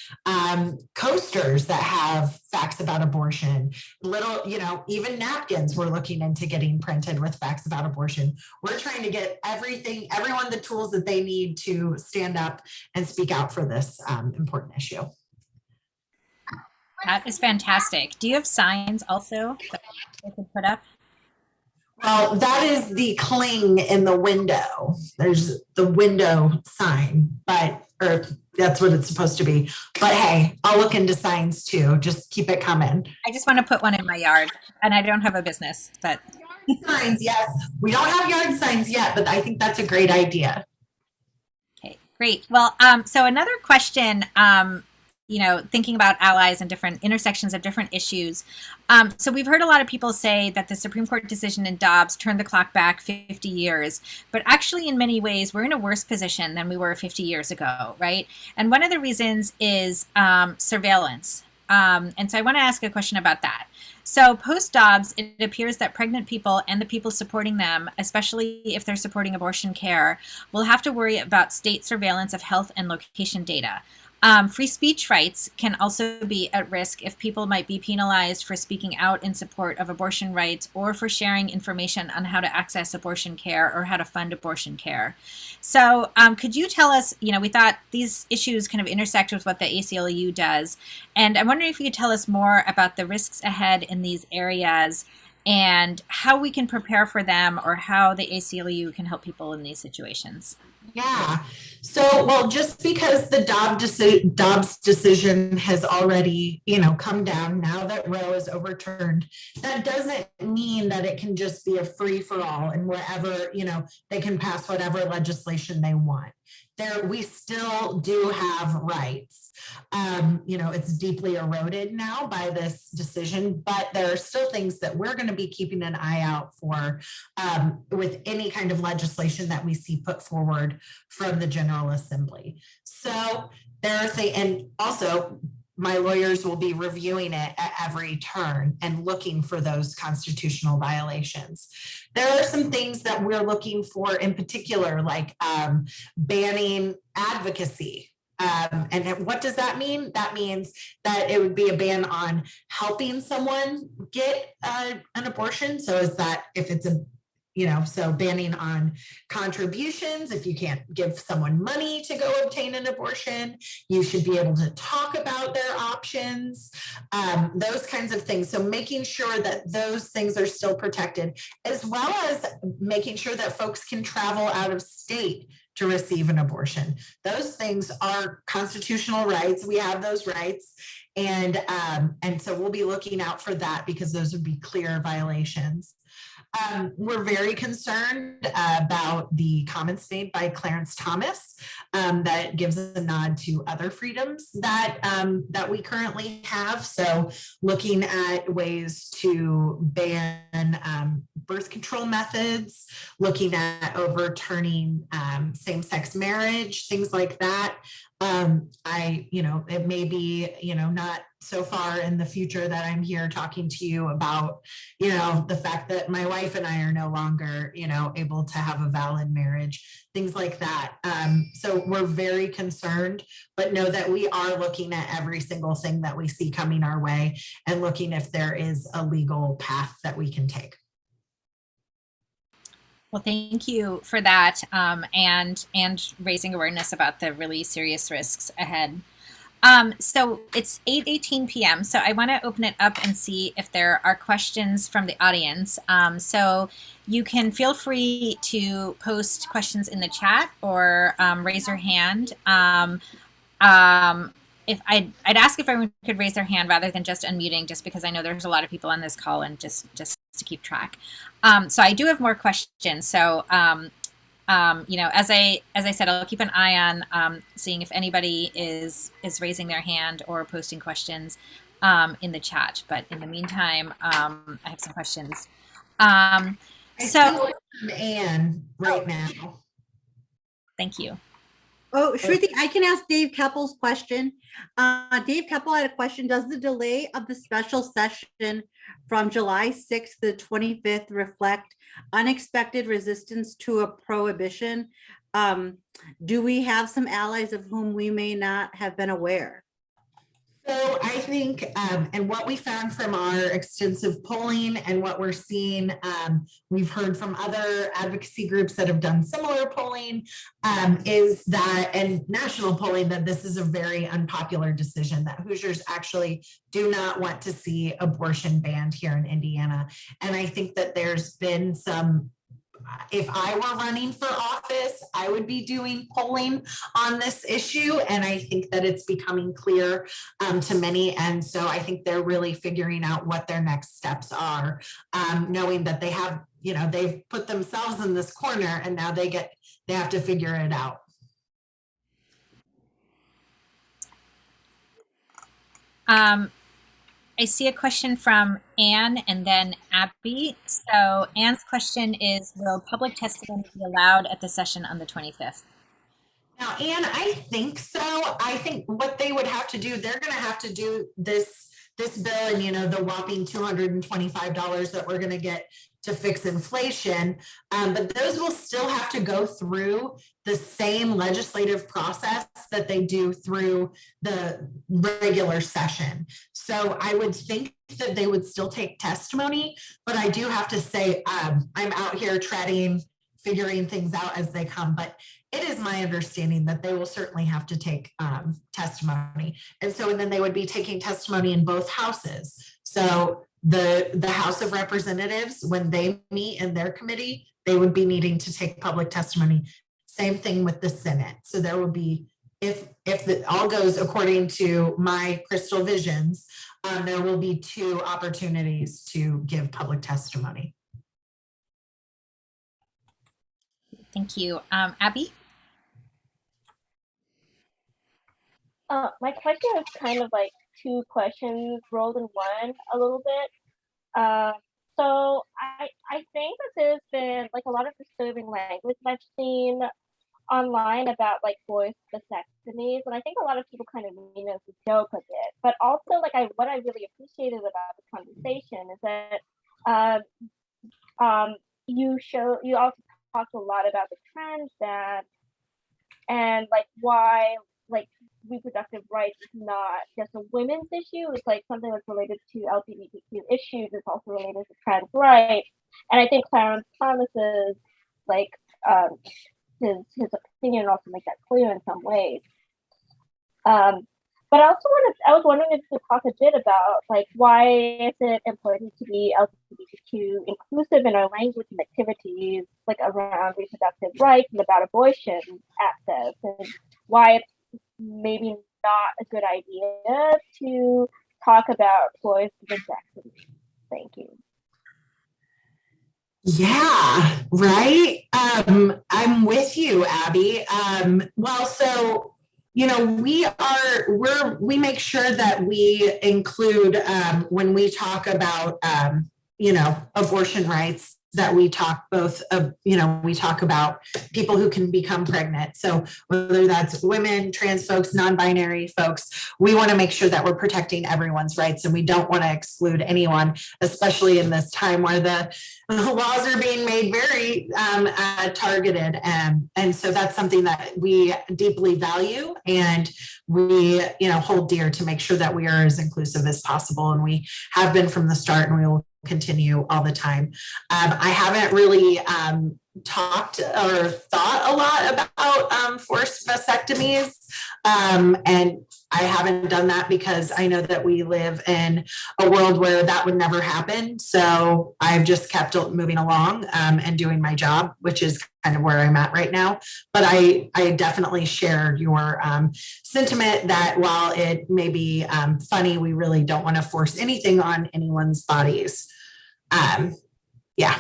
coasters that have facts about abortion, even napkins, we're looking into getting printed with facts about abortion. We're trying to get everyone the tools that they need to stand up and speak out for this important issue. That is fantastic. Do you have signs also that they could put up? Well, that is the cling in the window. There's the window sign, or that's what it's supposed to be. But hey, I'll look into signs too. Just keep it coming. I just want to put one in my yard, and I don't have a business, but signs, yes. We don't have yard signs yet, but I think that's a great idea. Okay, great. Well, so another question, thinking about allies and different intersections of different issues. So we've heard a lot of people say that the Supreme Court decision in Dobbs turned the clock back 50 years, but actually in many ways, we're in a worse position than we were 50 years ago, right? And one of the reasons is surveillance. And so I want to ask a question about that. So post-Dobbs, it appears that pregnant people and the people supporting them, especially if they're supporting abortion care, will have to worry about state surveillance of health and location data. Free speech rights can also be at risk if people might be penalized for speaking out in support of abortion rights or for sharing information on how to access abortion care or how to fund abortion care. So could you tell us, we thought these issues kind of intersect with what the ACLU does. And I'm wondering if you could tell us more about the risks ahead in these areas and how we can prepare for them or how the ACLU can help people in these situations. Yeah. So, well, just because the Dobbs decision has already, come down now that Roe is overturned, that doesn't mean that it can just be a free for all and wherever, they can pass whatever legislation they want. We still do have rights. It's deeply eroded now by this decision, but there are still things that we're going to be keeping an eye out for with any kind of legislation that we see put forward from the General Assembly. So there are things, and also my lawyers will be reviewing it at every turn and looking for those constitutional violations. There are some things that we're looking for in particular, like banning advocacy. And what does that mean? That means that it would be a ban on helping someone get an abortion. So is that if it's so banning on contributions, if you can't give someone money to go obtain an abortion, you should be able to talk about their options, those kinds of things. So making sure that those things are still protected, as well as making sure that folks can travel out of state to receive an abortion. Those things are constitutional rights. We have those rights. And so we'll be looking out for that because those would be clear violations. We're very concerned about the comments made by Clarence Thomas that gives a nod to other freedoms that we currently have. So looking at ways to ban birth control methods, looking at overturning same-sex marriage, things like that. It may be, not so far in the future that I'm here talking to you about, the fact that my wife and I are no longer, able to have a valid marriage, things like that. So we're very concerned, but know that we are looking at every single thing that we see coming our way and looking if there is a legal path that we can take. Well, thank you for that, and raising awareness about the really serious risks ahead. So it's 8:18 p.m. So I want to open it up and see if there are questions from the audience. So you can feel free to post questions in the chat or raise your hand. If I'd ask if everyone could raise their hand rather than just unmuting, just because I know there's a lot of people on this call, and just to keep track. So I do have more questions. So as I said, I'll keep an eye on seeing if anybody is raising their hand or posting questions in the chat. But in the meantime, I have some questions. I see one from Anne right now. Thank you. Oh, Shruti, I can ask Dave Keppel's question. Dave Keppel had a question. Does the delay of the special session from July 6th to the 25th reflect unexpected resistance to a prohibition? Do we have some allies of whom we may not have been aware? So I think, and what we found from our extensive polling and what we're seeing, we've heard from other advocacy groups that have done similar polling, is that, and national polling, that this is a very unpopular decision, that Hoosiers actually do not want to see abortion banned here in Indiana. And I think that there's been some, if I were running for office, I would be doing polling on this issue. And I think that it's becoming clear to many. And so I think they're really figuring out what their next steps are, knowing that they have, they've put themselves in this corner, and now they have to figure it out. I see a question from Anne and then Abby. So Anne's question is, will public testimony be allowed at the session on the 25th? Now, Anne, I think so. I think what they would have to do, they're going to have to do this bill and, the whopping $225 that we're going to get to fix inflation. But those will still have to go through the same legislative process that they do through the regular session. So I would think that they would still take testimony, but I do have to say, I'm out here figuring things out as they come, but it is my understanding that they will certainly have to take testimony. And then they would be taking testimony in both houses. So the House of Representatives, when they meet in their committee, they would be needing to take public testimony. Same thing with the Senate. So there will be, if it all goes according to my crystal visions, there will be 2 opportunities to give public testimony. Thank you. Abby? My question is kind of like 2 questions rolled in one a little bit. So I think that there's been like a lot of disturbing language I've seen online about like forced vasectomies, and I think a lot of people kind of mean it as a joke a bit. But also, like what I really appreciated about this conversation is that you also talked a lot about the trans ban and like why like reproductive rights is not just a women's issue. It's like something that's related to LGBTQ issues. It's also related to trans rights. And I think Clarence Thomas's like his opinion also make that clear in some ways. But I was wondering if you could talk a bit about like why is it important to be LGBTQ inclusive in our language and activities like around reproductive rights and about abortion access, and why it's maybe not a good idea to talk about forced vasectomy. Thank you. Yeah, right. I'm with you, Abby. Well, so, we make sure that we include, when we talk about, abortion rights, that we talk both of, we talk about people who can become pregnant. So whether that's women, trans folks, non-binary folks, we want to make sure that we're protecting everyone's rights, and we don't want to exclude anyone, especially in this time where the laws are being made very targeted. And so that's something that we deeply value, and we, hold dear to make sure that we are as inclusive as possible. And we have been from the start, and we will continue all the time. I haven't really talked or thought a lot about forced vasectomies. And I haven't done that because I know that we live in a world where that would never happen. So I've just kept moving along and doing my job, which is kind of where I'm at right now. But I definitely share your sentiment that while it may be funny, we really don't want to force anything on anyone's bodies. Yeah.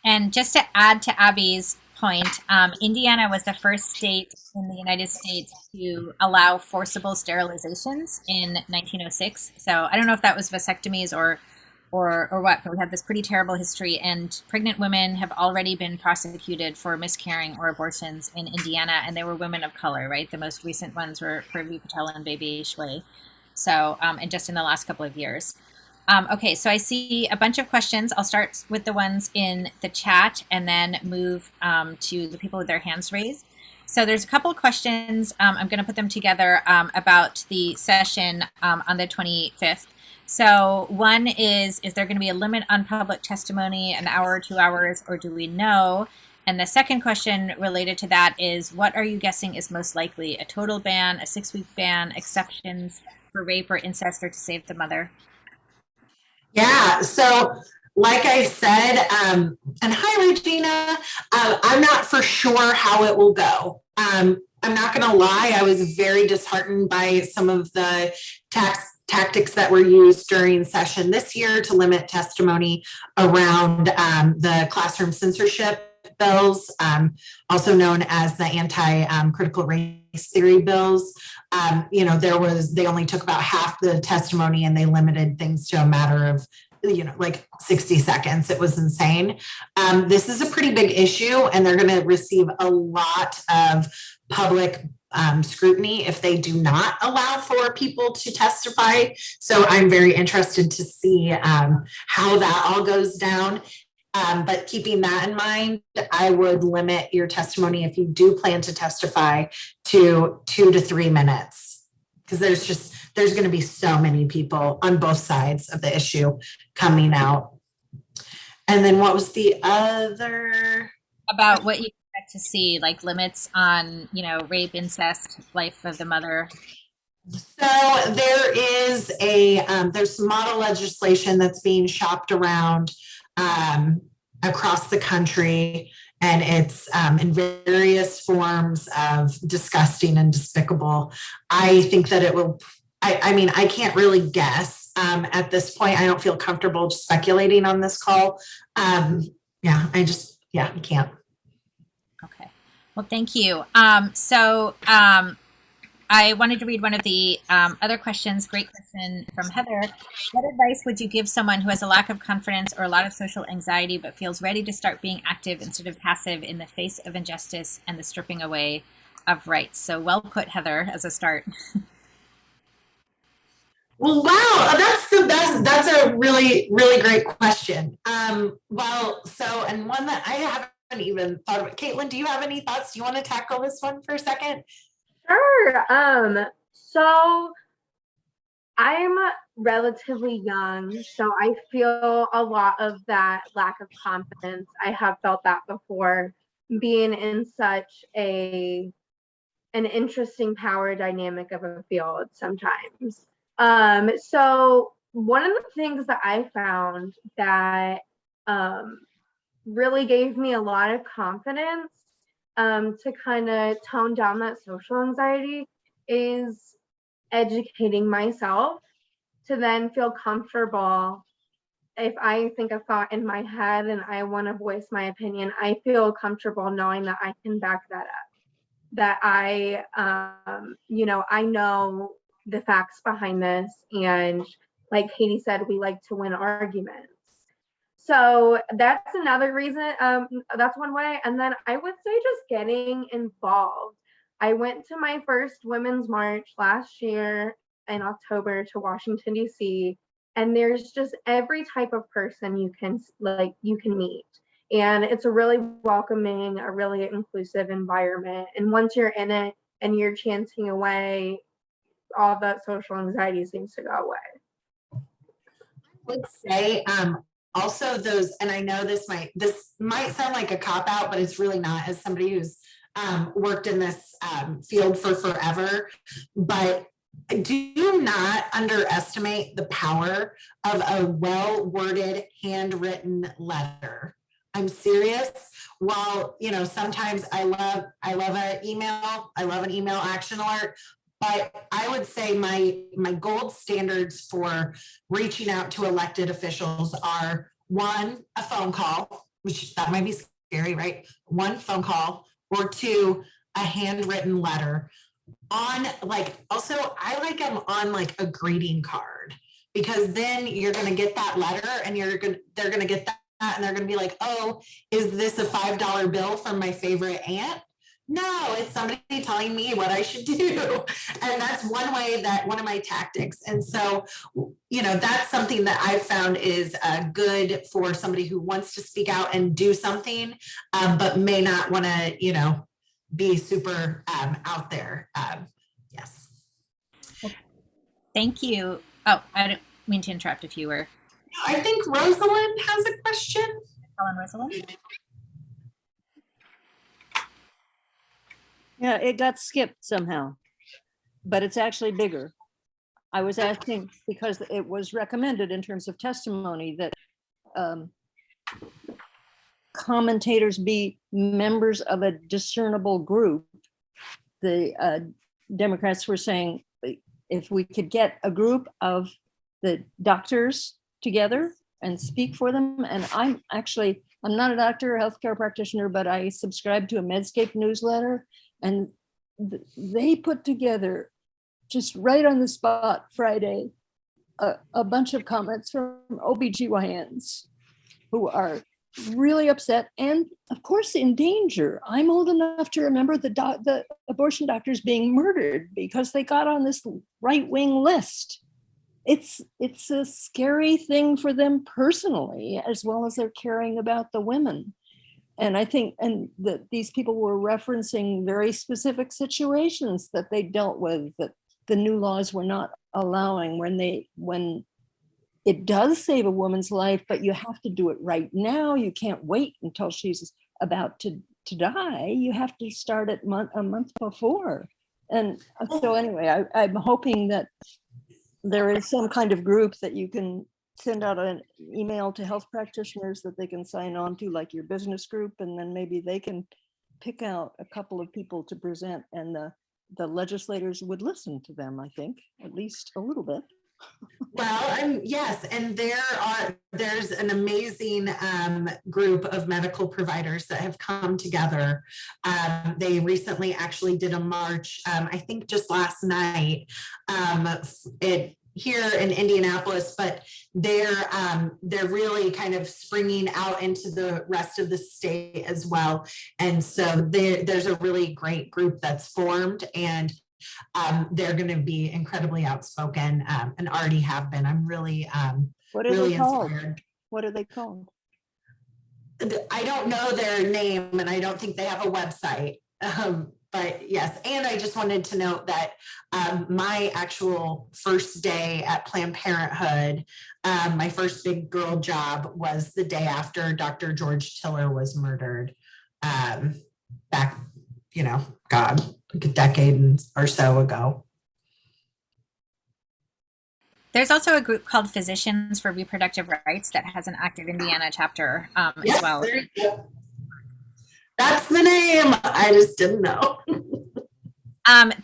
And just to add to Abby's point, Indiana was the first state in the United States to allow forcible sterilizations in 1906. So I don't know if that was vasectomies or what, but we have this pretty terrible history, and pregnant women have already been prosecuted for miscarrying or abortions in Indiana, and they were women of color, right? The most recent ones were Purvi Patel and Baby Shui. So, and just in the last couple of years. Okay, so I see a bunch of questions. I'll start with the ones in the chat and then move to the people with their hands raised. So there's a couple of questions. I'm going to put them together about the session on the 25th. So one is there going to be a limit on public testimony, an hour or 2 hours, or do we know? And the second question related to that is, what are you guessing is most likely? A total ban, a 6-week ban, exceptions for rape or incest, or to save the mother? Yeah, so like I said, and hi, Regina, I'm not for sure how it will go. I'm not going to lie, I was very disheartened by some of the tactics that were used during session this year to limit testimony around the classroom censorship bills, also known as the anti-critical race theory bills. You know, they only took about half the testimony and they limited things to a matter of, you know, like 60 seconds. It was insane. This is a pretty big issue, and they're going to receive a lot of public scrutiny if they do not allow for people to testify. So I'm very interested to see how that all goes down. But keeping that in mind, I would limit your testimony if you do plan to testify to 2 to 3 minutes, because there's going to be so many people on both sides of the issue coming out. And then what was the other? About what you expect to see, like limits on, you know, rape, incest, life of the mother. So there is there's some model legislation that's being shopped around across the country, and it's in various forms of disgusting and despicable. I think that it will, I mean, I can't really guess at this point. I don't feel comfortable speculating on this call. I can't. Okay, well, thank you. I wanted to read one of the other questions. Great question from Heather. What advice would you give someone who has a lack of confidence or a lot of social anxiety but feels ready to start being active instead of passive in the face of injustice and the stripping away of rights? So well put, Heather, as a start. Well, wow, that's a really, really great question. And one that I haven't even thought about. Caitlin, do you have any thoughts? Do you want to tackle this one for a second? Sure. So I'm relatively young, so I feel a lot of that lack of confidence. I have felt that before, being in such an interesting power dynamic of a field sometimes. So one of the things that I found that really gave me a lot of confidence to kind of tone down that social anxiety is educating myself to then feel comfortable. If I think a thought in my head and I want to voice my opinion, I feel comfortable knowing that I can back that up, that I know the facts behind this. And like Katie said, we like to win arguments. So that's another reason, that's one way. And then I would say just getting involved. I went to my first Women's March last year in October to Washington, D.C. And there's just every type of person you can meet. And it's a really welcoming, a really inclusive environment. And once you're in it and you're chanting away, all that social anxiety seems to go away. I would say also those, and I know this might sound like a cop out, but it's really not, as somebody who's worked in this field for forever, but do not underestimate the power of a well-worded handwritten letter. I'm serious. While, you know, sometimes I love an email, I love an email action alert, but I would say my gold standards for reaching out to elected officials are: one, a phone call, which that might be scary, right? One phone call, or two, a handwritten letter. On also I like them on like a greeting card, because then you're going to get that letter and they're going to get that and they're going to be like, oh, is this a $5 bill from my favorite aunt? No, it's somebody telling me what I should do. And that's one of my tactics. And so, you know, that's something that I've found is good for somebody who wants to speak out and do something, but may not want to, you know, be super out there. Yes. Thank you. Oh, I don't mean to interrupt if you were. I think Rosalind has a question. Ellen, Rosalind? Yeah, it got skipped somehow, but it's actually bigger. I was asking because it was recommended in terms of testimony that commentators be members of a discernible group. The Democrats were saying if we could get a group of the doctors together and speak for them. And I'm not a doctor or healthcare practitioner, but I subscribe to a Medscape newsletter, and they put together just right on the spot Friday a bunch of comments from OBGYNs who are really upset and of course in danger. I'm old enough to remember the abortion doctors being murdered because they got on this right-wing list. It's a scary thing for them personally, as well as they're caring about the women. And I think, and that these people were referencing very specific situations that they dealt with, that the new laws were not allowing when it does save a woman's life, but you have to do it right now. You can't wait until she's about to die. You have to start it a month before. And so anyway, I'm hoping that there is some kind of group that you can send out an email to health practitioners that they can sign on to, like your business group, and then maybe they can pick out a couple of people to present, and the legislators would listen to them, I think, at least a little bit. Well, yes, and there's an amazing group of medical providers that have come together. They recently actually did a march, I think just last night, here in Indianapolis, but they're really kind of springing out into the rest of the state as well. And so there's a really great group that's formed, and they're going to be incredibly outspoken and already have been. I'm really, really inspired. What are they called? I don't know their name, and I don't think they have a website. But yes, and I just wanted to note that my actual first day at Planned Parenthood, my first big girl job was the day after Dr. George Tiller was murdered back, God, like a decade or so ago. There's also a group called Physicians for Reproductive Rights that has an active Indiana chapter as well. That's the name. I just didn't know.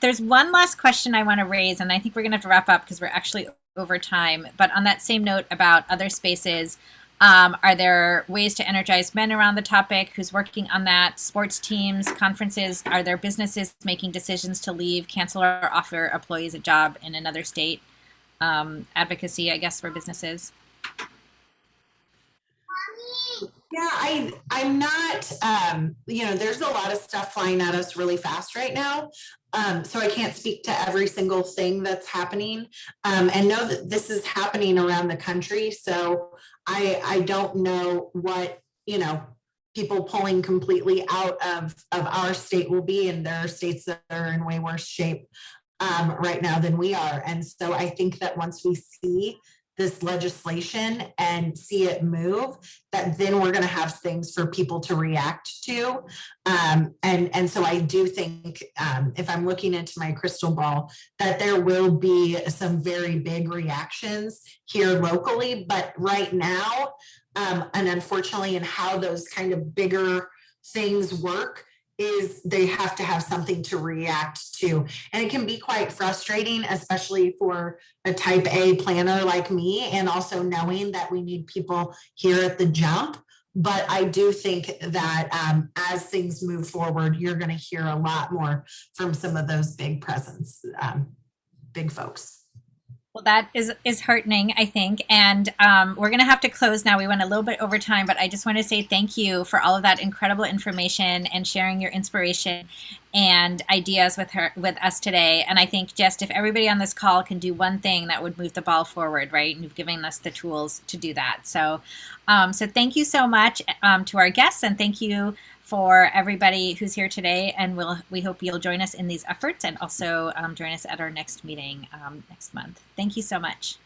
There's one last question I want to raise, and I think we're going to have to wrap up because we're actually over time. But on that same note about other spaces, are there ways to energize men around the topic? Who's working on that? Sports teams, conferences? Are there businesses making decisions to leave, cancel, or offer employees a job in another state? Advocacy, I guess, for businesses. Yeah, I'm not, there's a lot of stuff flying at us really fast right now. So I can't speak to every single thing that's happening, and know that this is happening around the country. So I don't know what, people pulling completely out of our state will be, and there are states that are in way worse shape right now than we are. And so I think that once we see this legislation and see it move, that then we're going to have things for people to react to. And so I do think, if I'm looking into my crystal ball, that there will be some very big reactions here locally. But right now, and unfortunately, in how those kind of bigger things work, is they have to have something to react to. And it can be quite frustrating, especially for a type A planner like me, and also knowing that we need people here at the jump. But I do think that as things move forward, you're going to hear a lot more from some of those big presence, big folks. Well, that is heartening, I think. And we're going to have to close now. We went a little bit over time, but I just want to say thank you for all of that incredible information and sharing your inspiration and ideas with us today. And I think just if everybody on this call can do one thing, that would move the ball forward, right? And you've given us the tools to do that. So, so thank you so much to our guests, and thank you for everybody who's here today, and we hope you'll join us in these efforts, and also join us at our next meeting next month. Thank you so much.